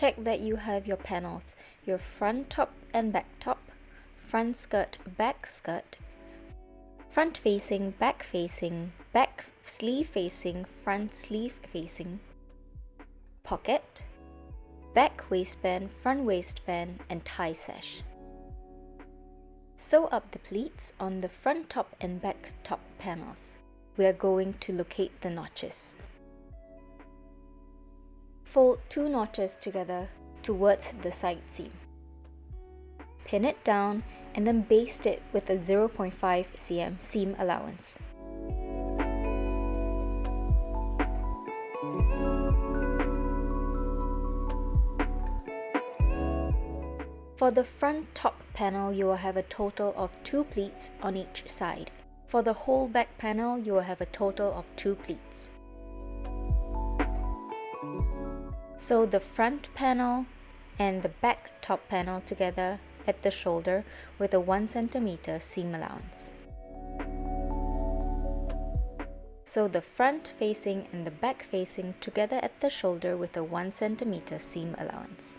check that you have your panels, your front top and back top, front skirt, back skirt, front facing, back sleeve facing, front sleeve facing, pocket, back waistband, front waistband, and tie sash. Sew up the pleats on the front top and back top panels. We are going to locate the notches. Fold 2 notches together towards the side seam. Pin it down and then baste it with a 0.5 cm seam allowance. For the front top panel, you will have a total of 2 pleats on each side. For the whole back panel, you will have a total of 2 pleats. Sew the front panel and the back top panel together at the shoulder with a 1 cm seam allowance. Sew the front facing and the back facing together at the shoulder with a 1 cm seam allowance.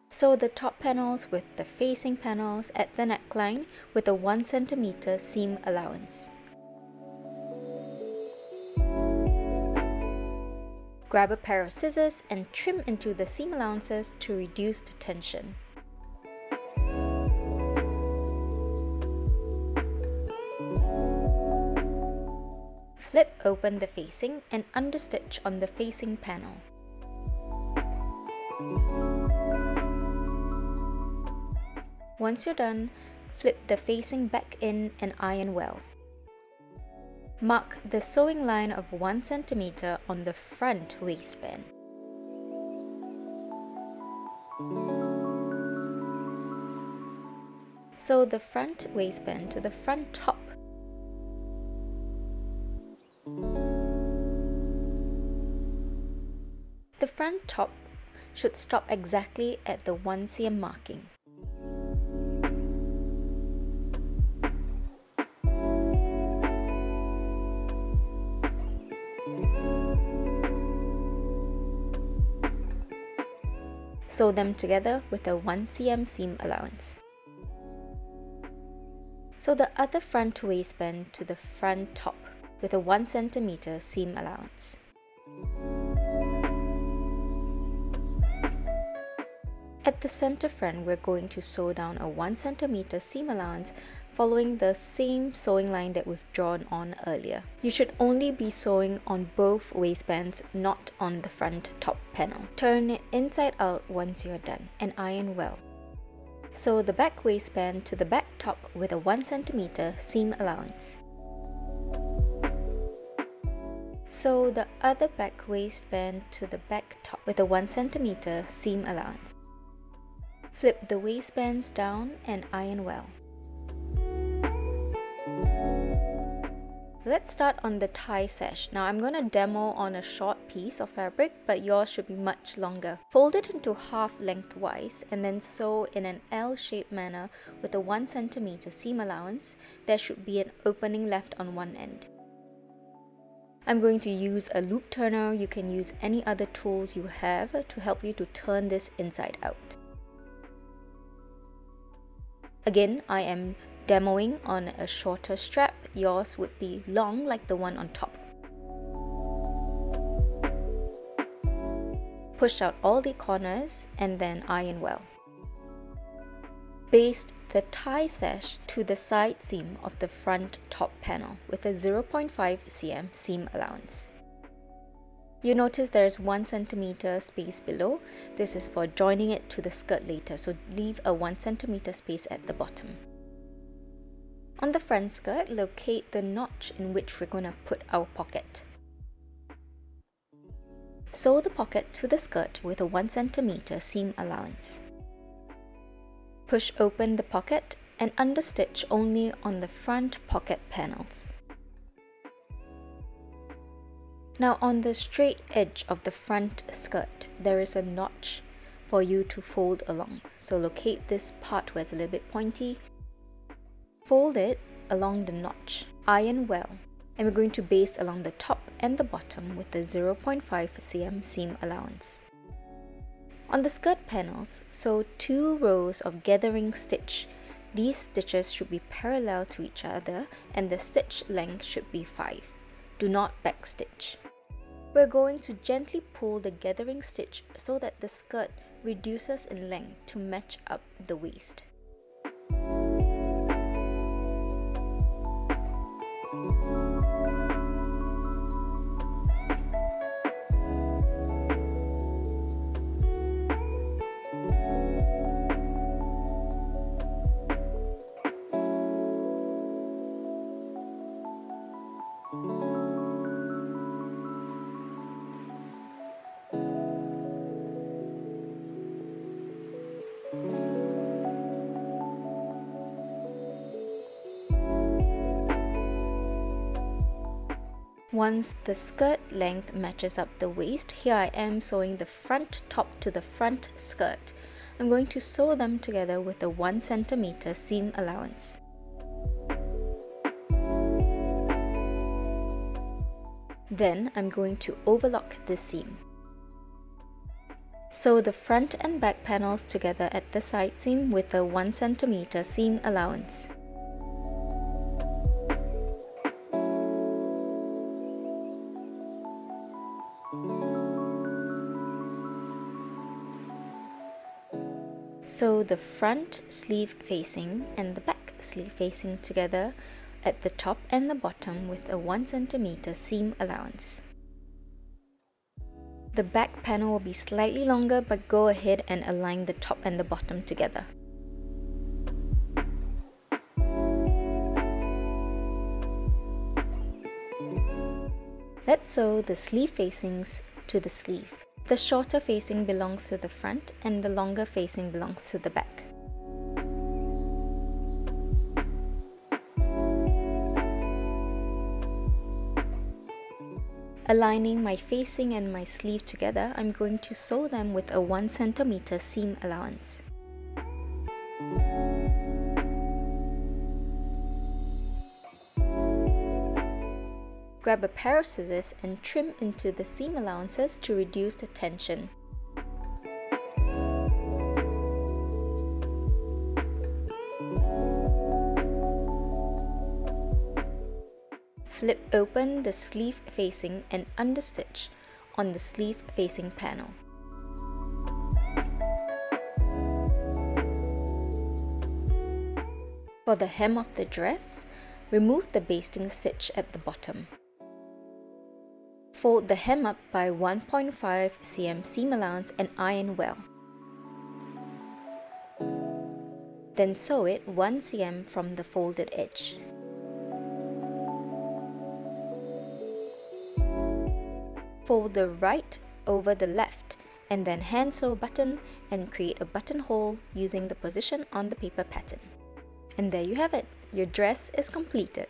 Sew the top panels with the facing panels at the neckline with a 1 cm seam allowance. Grab a pair of scissors and trim into the seam allowances to reduce the tension. Flip open the facing and understitch on the facing panel. Once you're done, flip the facing back in and iron well. Mark the sewing line of 1 cm on the front waistband. Sew the front waistband to the front top. The front top should stop exactly at the 1 cm marking. Sew them together with a 1 cm seam allowance. Sew the other front waistband to the front top with a 1 cm seam allowance. At the center front, we're going to sew down a 1 cm seam allowance following the same sewing line that we've drawn on earlier. You should only be sewing on both waistbands, not on the front top panel. Turn it inside out once you're done and iron well. Sew the back waistband to the back top with a 1 cm seam allowance. Sew the other back waistband to the back top with a 1 cm seam allowance. Flip the waistbands down and iron well. Let's start on the tie sash. Now I'm going to demo on a short piece of fabric, but yours should be much longer. Fold it into half lengthwise and then sew in an L-shaped manner with a 1 cm seam allowance. There should be an opening left on one end. I'm going to use a loop turner. You can use any other tools you have to help you to turn this inside out. Again, I am demoing on a shorter strap. Yours would be long like the one on top. Push out all the corners and then iron well. Baste the tie sash to the side seam of the front top panel with a 0.5 cm seam allowance. You notice there is 1 cm space below. This is for joining it to the skirt later, so leave a 1 cm space at the bottom. On the front skirt, locate the notch in which we're going to put our pocket. Sew the pocket to the skirt with a 1 cm seam allowance. Push open the pocket and understitch only on the front pocket panels. Now on the straight edge of the front skirt, there is a notch for you to fold along. So locate this part where it's a little bit pointy. Fold it along the notch, iron well, and we're going to baste along the top and the bottom with the 0.5 cm seam allowance. On the skirt panels, sew 2 rows of gathering stitch. These stitches should be parallel to each other and the stitch length should be 5. Do not backstitch. We're going to gently pull the gathering stitch so that the skirt reduces in length to match up the waist. Once the skirt length matches up the waist, here I am sewing the front top to the front skirt. I'm going to sew them together with a 1 cm seam allowance. Then I'm going to overlock the seam. Sew the front and back panels together at the side seam with a 1 cm seam allowance. Sew the front sleeve facing and the back sleeve facing together at the top and the bottom with a 1 cm seam allowance. The back panel will be slightly longer, but go ahead and align the top and the bottom together. Let's sew the sleeve facings to the sleeve. The shorter facing belongs to the front and the longer facing belongs to the back. Aligning my facing and my sleeve together, I'm going to sew them with a 1 cm seam allowance. Grab a pair of scissors and trim into the seam allowances to reduce the tension. Flip open the sleeve facing and understitch on the sleeve facing panel. For the hem of the dress, remove the basting stitch at the bottom. Fold the hem up by 1.5 cm seam allowance and iron well. Then sew it 1 cm from the folded edge. Fold the right over the left and then hand sew a button and create a buttonhole using the position on the paper pattern. And there you have it, your dress is completed.